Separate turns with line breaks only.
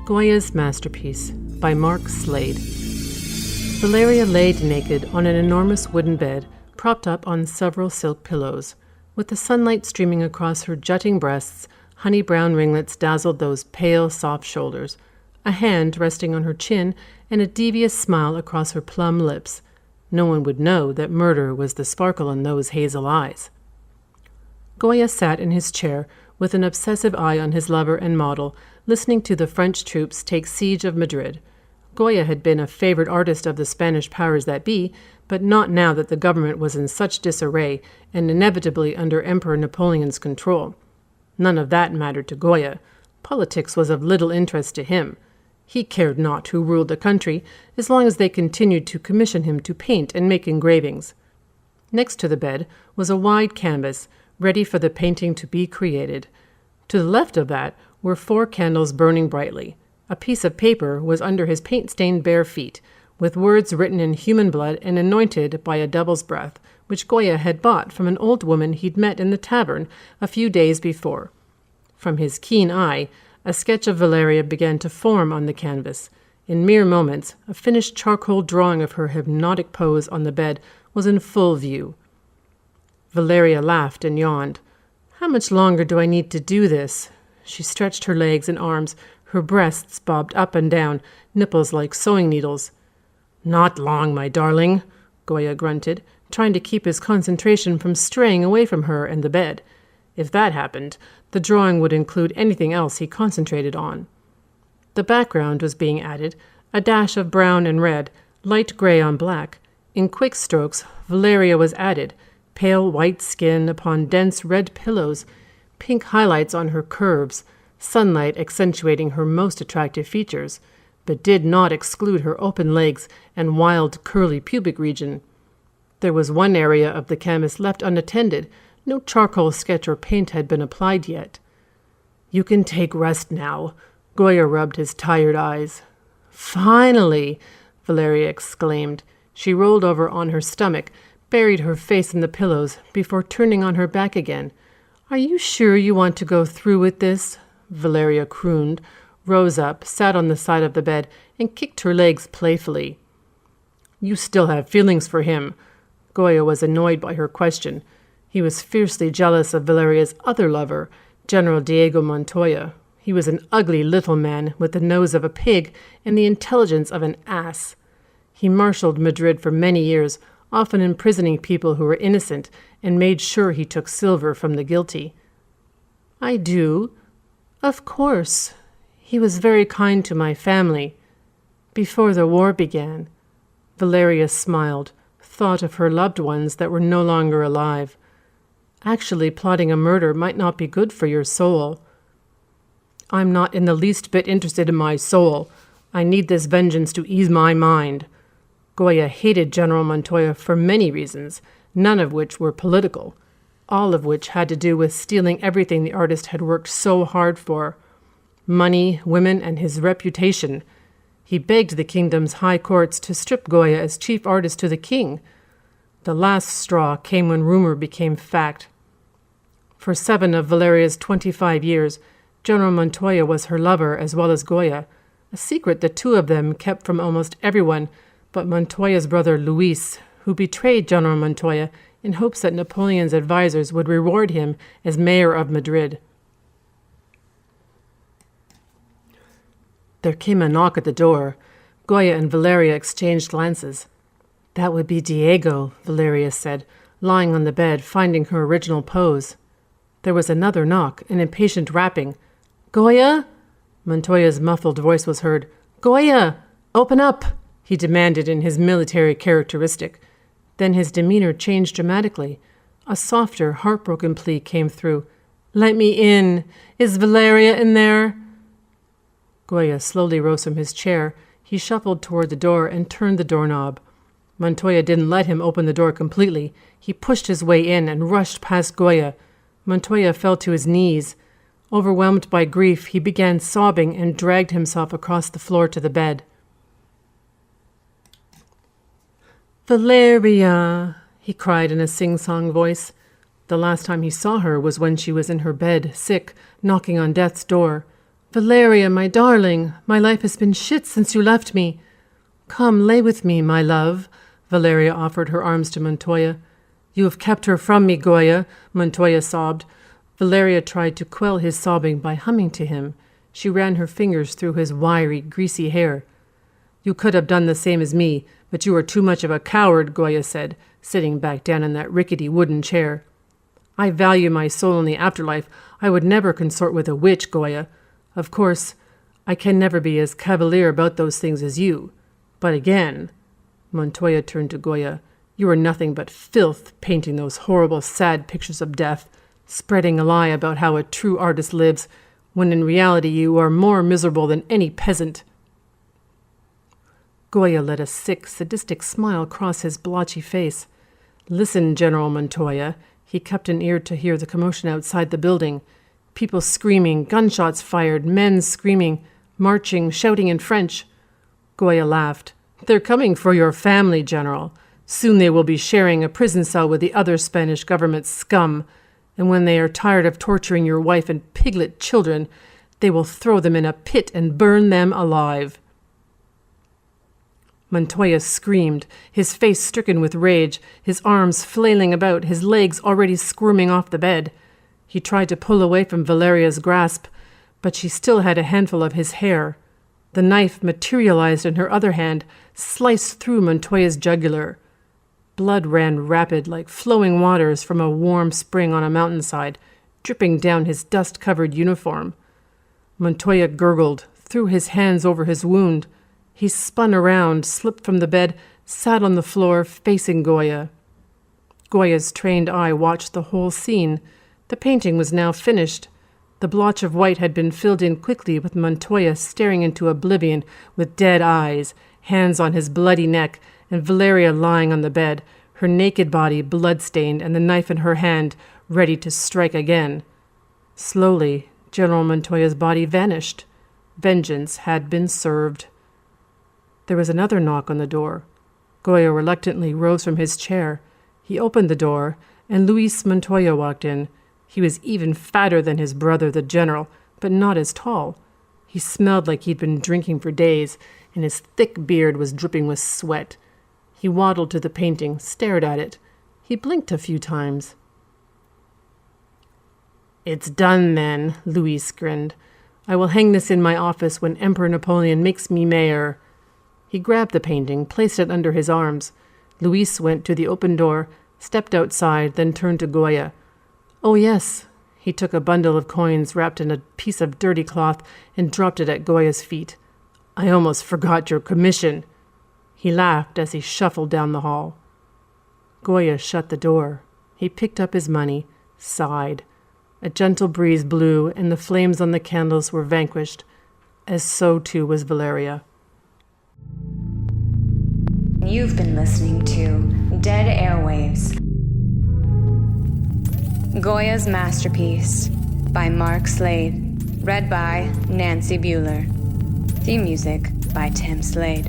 Goya's Masterpiece by Mark Slade. Valeria laid naked on an enormous wooden bed, propped up on several silk pillows. With the sunlight streaming across her jutting breasts, honey-brown ringlets dazzled those pale, soft shoulders, a hand resting on her chin, and a devious smile across her plum lips. No one would know that murder was the sparkle in those hazel eyes. Goya sat in his chair, with an obsessive eye on his lover and model, listening to the French troops take siege of Madrid. Goya had been a favorite artist of the Spanish powers that be, but not now that the government was in such disarray and inevitably under Emperor Napoleon's control. None of that mattered to Goya. Politics was of little interest to him. He cared not who ruled the country, as long as they continued to commission him to paint and make engravings. Next to the bed was a wide canvas, ready for the painting to be created. To the left of that were 4 candles burning brightly. A piece of paper was under his paint-stained bare feet, with words written in human blood and anointed by a devil's breath, which Goya had bought from an old woman he'd met in the tavern a few days before. From his keen eye, a sketch of Valeria began to form on the canvas. In mere moments, a finished charcoal drawing of her hypnotic pose on the bed was in full view. Valeria laughed and yawned. "How much longer do I need to do this?" She stretched her legs and arms, her breasts bobbed up and down, nipples like sewing needles. "Not long, my darling," Goya grunted, trying to keep his concentration from straying away from her and the bed. If that happened, the drawing would include anything else he concentrated on. The background was being added, a dash of brown and red, light gray on black. In quick strokes, Valeria was added, pale white skin upon dense red pillows, pink highlights on her curves, sunlight accentuating her most attractive features, but did not exclude her open legs and wild curly pubic region. There was one area of the canvas left unattended. No charcoal sketch or paint had been applied yet. "You can take rest now." Goya rubbed his tired eyes. "Finally!" Valeria exclaimed. She rolled over on her stomach, buried her face in the pillows before turning on her back again. "Are you sure you want to go through with this?" Valeria crooned, rose up, sat on the side of the bed, and kicked her legs playfully. "You still have feelings for him." Goya was annoyed by her question. He was fiercely jealous of Valeria's other lover, General Diego Montoya. He was an ugly little man with the nose of a pig and the intelligence of an ass. He marshaled Madrid for many years, often imprisoning people who were innocent, and made sure he took silver from the guilty. "I do. Of course. He was very kind to my family. Before the war began." Valeria smiled, thought of her loved ones that were no longer alive. "Actually, plotting a murder might not be good for your soul." "I'm not in the least bit interested in my soul. I need this vengeance to ease my mind." Goya hated General Montoya for many reasons, none of which were political, all of which had to do with stealing everything the artist had worked so hard for. Money, women, and his reputation. He begged the kingdom's high courts to strip Goya as chief artist to the king. The last straw came when rumor became fact. For 7 of Valeria's 25 years, General Montoya was her lover as well as Goya, a secret the two of them kept from almost everyone but Montoya's brother Luis, who betrayed General Montoya in hopes that Napoleon's advisors would reward him as mayor of Madrid. There came a knock at the door. Goya and Valeria exchanged glances. "That would be Diego," Valeria said, lying on the bed, finding her original pose. There was another knock, an impatient rapping. "Goya?" Montoya's muffled voice was heard. "Goya! Open up!" he demanded in his military characteristic. Then his demeanor changed dramatically. A softer, heartbroken plea came through. "Let me in! Is Valeria in there?" Goya slowly rose from his chair. He shuffled toward the door and turned the doorknob. Montoya didn't let him open the door completely. He pushed his way in and rushed past Goya. Montoya fell to his knees. Overwhelmed by grief, he began sobbing and dragged himself across the floor to the bed. "Valeria," he cried in a sing-song voice. The last time he saw her was when she was in her bed, sick, knocking on death's door. Valeria, my darling, my life has been shit since you left me. Come, lay with me, my love. Valeria offered her arms to Montoya. You have kept her from me, Goya, Montoya sobbed. Valeria tried to quell his sobbing by humming to him. She ran her fingers through his wiry, greasy hair. You could have done the same as me, but you are too much of a coward, Goya said, sitting back down in that rickety wooden chair. I value my soul in the afterlife. I would never consort with a witch, Goya. Of course, I can never be as cavalier about those things as you. But again, Montoya turned to Goya, you are nothing but filth painting those horrible, sad pictures of death, spreading a lie about how a true artist lives, when in reality you are more miserable than any peasant. Goya let a sick, sadistic smile cross his blotchy face. Listen, General Montoya. He kept an ear to hear the commotion outside the building. People screaming, gunshots fired, men screaming, marching, shouting in French. Goya laughed. They're coming for your family, General. Soon they will be sharing a prison cell with the other Spanish government scum, and when they are tired of torturing your wife and piglet children, they will throw them in a pit and burn them alive. Montoya screamed, his face stricken with rage, his arms flailing about, his legs already squirming off the bed. He tried to pull away from Valeria's grasp, but she still had a handful of his hair. The knife materialized in her other hand, sliced through Montoya's jugular. Blood ran rapid like flowing waters from a warm spring on a mountainside, dripping down his dust-covered uniform. Montoya gurgled, threw his hands over his wound. He spun around, slipped from the bed, sat on the floor, facing Goya. Goya's trained eye watched the whole scene. The painting was now finished. The blotch of white had been filled in quickly with Montoya staring into oblivion with dead eyes, hands on his bloody neck, and Valeria lying on the bed, her naked body blood-stained and the knife in her hand, ready to strike again. Slowly, General Montoya's body vanished. Vengeance had been served. There was another knock on the door. Goya reluctantly rose from his chair. He opened the door, and Luis Montoya walked in. He was even fatter than his brother, the general, but not as tall. He smelled like he'd been drinking for days, and his thick beard was dripping with sweat. He waddled to the painting, stared at it. He blinked a few times. It's done, then, Luis grinned. I will hang this in my office when Emperor Napoleon makes me mayor. He grabbed the painting, placed it under his arms. Luis went to the open door, stepped outside, then turned to Goya. Oh, yes. He took a bundle of coins wrapped in a piece of dirty cloth and dropped it at Goya's feet. I almost forgot your commission. He laughed as he shuffled down the hall. Goya shut the door. He picked up his money, sighed. A gentle breeze blew, and the flames on the candles were vanquished, as so too was Valeria.
You've been listening to Dead Airwaves, Goya's Masterpiece by Mark Slade, read by Nancy Bueller. Theme music by Tim Slade.